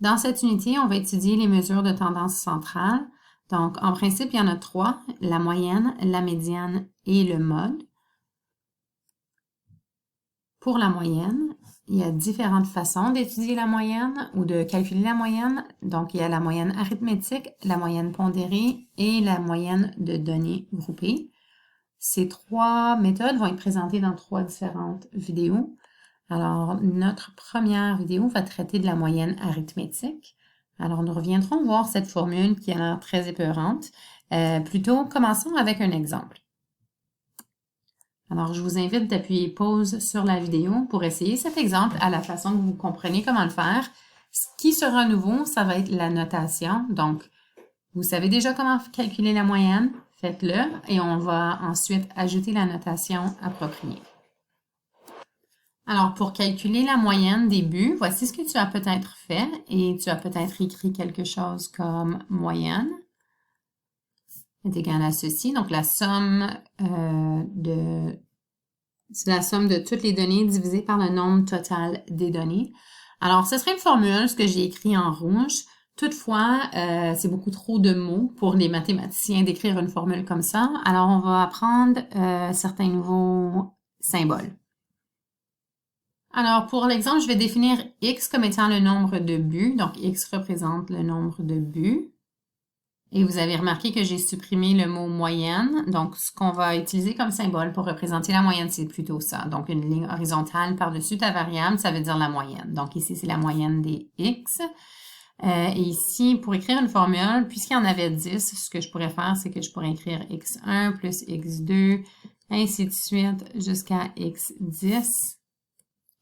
Dans cette unité, on va étudier les mesures de tendance centrale. Donc, en principe, il y en a 3, la moyenne, la médiane et le mode. Pour la moyenne, il y a différentes façons d'étudier la moyenne ou de calculer la moyenne. Donc, il y a la moyenne arithmétique, la moyenne pondérée et la moyenne de données groupées. Ces 3 méthodes vont être présentées dans 3 différentes vidéos. Alors, notre première vidéo va traiter de la moyenne arithmétique. Alors, nous reviendrons voir cette formule qui a l'air très épeurante. Plutôt, commençons avec un exemple. Alors, je vous invite d'appuyer pause sur la vidéo pour essayer cet exemple à la façon que vous compreniez comment le faire. Ce qui sera nouveau, ça va être la notation. Donc, vous savez déjà comment calculer la moyenne, faites-le et on va ensuite ajouter la notation appropriée. Alors, pour calculer la moyenne des buts, voici ce que tu as peut-être fait et tu as peut-être écrit quelque chose comme moyenne est égale à ceci. Donc, c'est la somme de toutes les données divisée par le nombre total des données. Alors, ce serait une formule, ce que j'ai écrit en rouge. Toutefois, c'est beaucoup trop de mots pour les mathématiciens d'écrire une formule comme ça. Alors, on va apprendre certains nouveaux symboles. Alors, pour l'exemple, je vais définir x comme étant le nombre de buts. Donc, x représente le nombre de buts. Et vous avez remarqué que j'ai supprimé le mot moyenne. Donc, ce qu'on va utiliser comme symbole pour représenter la moyenne, c'est plutôt ça. Donc, une ligne horizontale par-dessus ta variable, ça veut dire la moyenne. Donc, ici, c'est la moyenne des x. Et ici, pour écrire une formule, puisqu'il y en avait 10, ce que je pourrais faire, c'est que je pourrais écrire x1 plus x2, ainsi de suite, jusqu'à x10.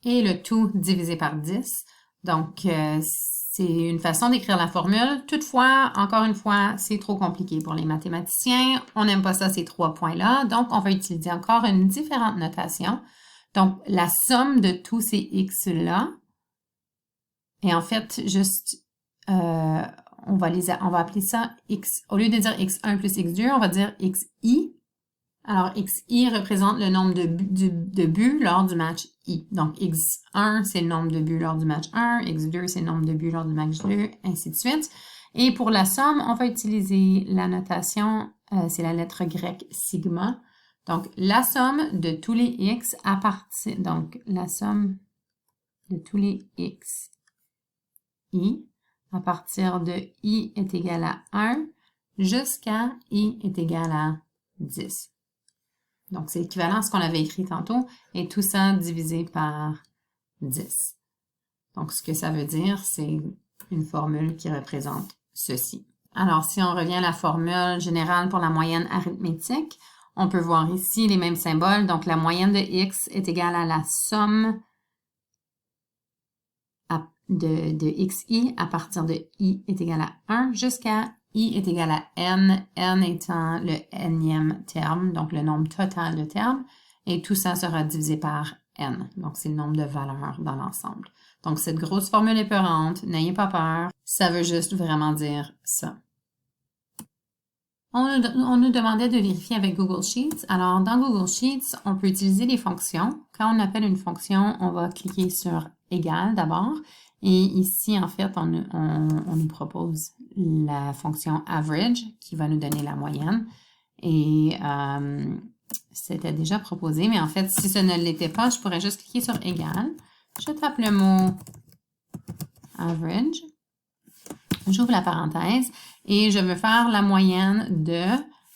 Et le tout divisé par 10. Donc, c'est une façon d'écrire la formule. Toutefois, encore une fois, c'est trop compliqué pour les mathématiciens. On n'aime pas ça, ces 3 points-là. Donc, on va utiliser encore une différente notation. Donc, la somme de tous ces x-là. Et en fait, juste, on va appeler ça x. Au lieu de dire x1 plus x2, on va dire xi. Alors, xi représente le nombre de buts lors du match i. Donc, x1, c'est le nombre de buts lors du match 1, x2, c'est le nombre de buts lors du match 2, ainsi de suite. Et pour la somme, on va utiliser la notation, c'est la lettre grecque sigma. Donc, la somme de tous les x à partir, donc, la somme de tous les x i à partir de i est égal à 1 jusqu'à i est égal à 10. Donc, c'est équivalent à ce qu'on avait écrit tantôt, et tout ça divisé par 10. Donc, ce que ça veut dire, c'est une formule qui représente ceci. Alors, si on revient à la formule générale pour la moyenne arithmétique, on peut voir ici les mêmes symboles. Donc, la moyenne de x est égale à la somme de xi à partir de i est égal à 1 jusqu'à i est égal à n, n étant le nème terme, donc le nombre total de termes, et tout ça sera divisé par n, donc c'est le nombre de valeurs dans l'ensemble. Donc cette grosse formule épeurante, n'ayez pas peur, ça veut juste vraiment dire ça. On nous demandait de vérifier avec Google Sheets. Alors, dans Google Sheets, on peut utiliser les fonctions. Quand on appelle une fonction, on va cliquer sur « Égal » d'abord. Et ici, en fait, on nous propose la fonction average qui va nous donner la moyenne. Et c'était déjà proposé, mais en fait, si ce ne l'était pas, je pourrais juste cliquer sur égal. Je tape le mot average. J'ouvre la parenthèse et je veux faire la moyenne de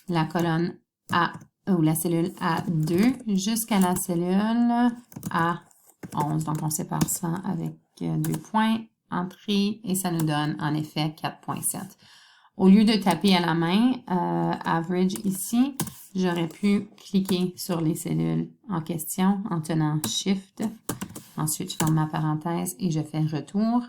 la colonne A ou la cellule A2 jusqu'à la cellule A11. Donc, on sépare ça avec 2 points, entrée, et ça nous donne en effet 4.7. Au lieu de taper à la main, average ici, j'aurais pu cliquer sur les cellules en question en tenant Shift. Ensuite, je ferme ma parenthèse et je fais retour.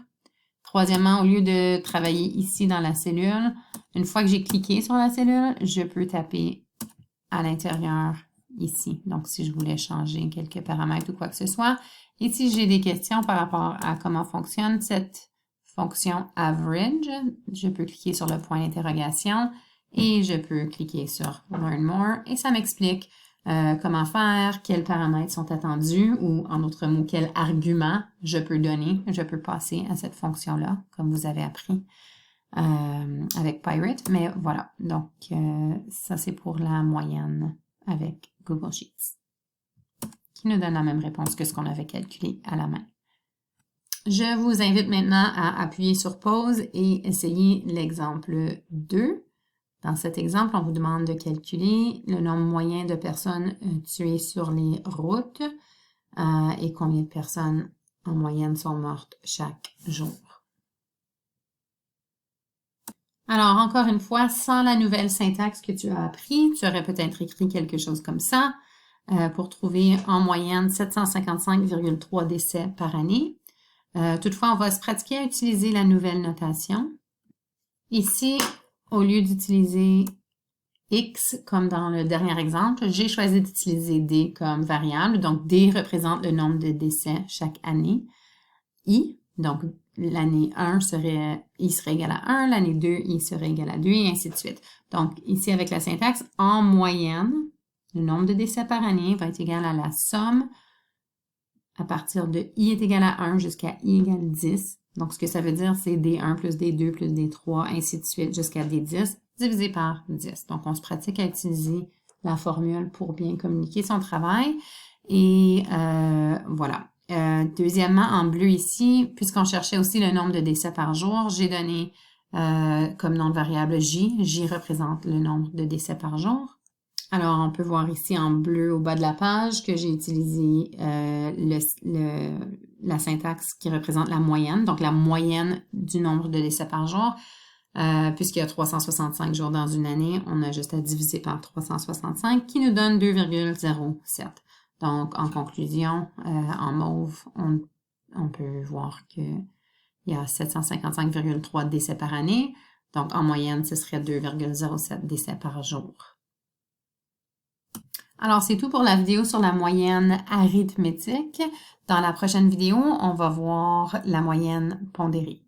Troisièmement, au lieu de travailler ici dans la cellule, une fois que j'ai cliqué sur la cellule, je peux taper à l'intérieur ici. Donc, si je voulais changer quelques paramètres ou quoi que ce soit. Et si j'ai des questions par rapport à comment fonctionne cette fonction average, je peux cliquer sur le point d'interrogation et je peux cliquer sur Learn More et ça m'explique comment faire, quels paramètres sont attendus ou en d'autres mots, quel argument je peux donner, je peux passer à cette fonction-là, comme vous avez appris avec Pirate. Mais voilà, donc ça c'est pour la moyenne avec Google Sheets, qui nous donne la même réponse que ce qu'on avait calculé à la main. Je vous invite maintenant à appuyer sur pause et essayer l'exemple 2. Dans cet exemple, on vous demande de calculer le nombre moyen de personnes tuées sur les routes et combien de personnes en moyenne sont mortes chaque jour. Alors, encore une fois, sans la nouvelle syntaxe que tu as appris, tu aurais peut-être écrit quelque chose comme ça pour trouver en moyenne 755,3 décès par année. Toutefois, on va se pratiquer à utiliser la nouvelle notation. Ici, au lieu d'utiliser X comme dans le dernier exemple, j'ai choisi d'utiliser D comme variable. Donc, D représente le nombre de décès chaque année. I, donc l'année 1 I serait égal à 1, l'année 2, I serait égal à 2, et ainsi de suite. Donc, ici, avec la syntaxe, en moyenne, le nombre de décès par année va être égal à la somme à partir de I est égal à 1 jusqu'à I égale 10. Donc, ce que ça veut dire, c'est D1 plus D2 plus D3, ainsi de suite, jusqu'à D10, divisé par 10. Donc, on se pratique à utiliser la formule pour bien communiquer son travail. Et voilà. Deuxièmement, en bleu ici, puisqu'on cherchait aussi le nombre de décès par jour, j'ai donné comme nom de variable J. J représente le nombre de décès par jour. Alors, on peut voir ici en bleu au bas de la page que j'ai utilisé la syntaxe qui représente la moyenne, donc la moyenne du nombre de décès par jour. Puisqu'il y a 365 jours dans une année, on a juste à diviser par 365 qui nous donne 2,07. Donc, en conclusion, en mauve, on peut voir qu'il y a 755,3 décès par année. Donc, en moyenne, ce serait 2,07 décès par jour. Alors, c'est tout pour la vidéo sur la moyenne arithmétique. Dans la prochaine vidéo, on va voir la moyenne pondérée.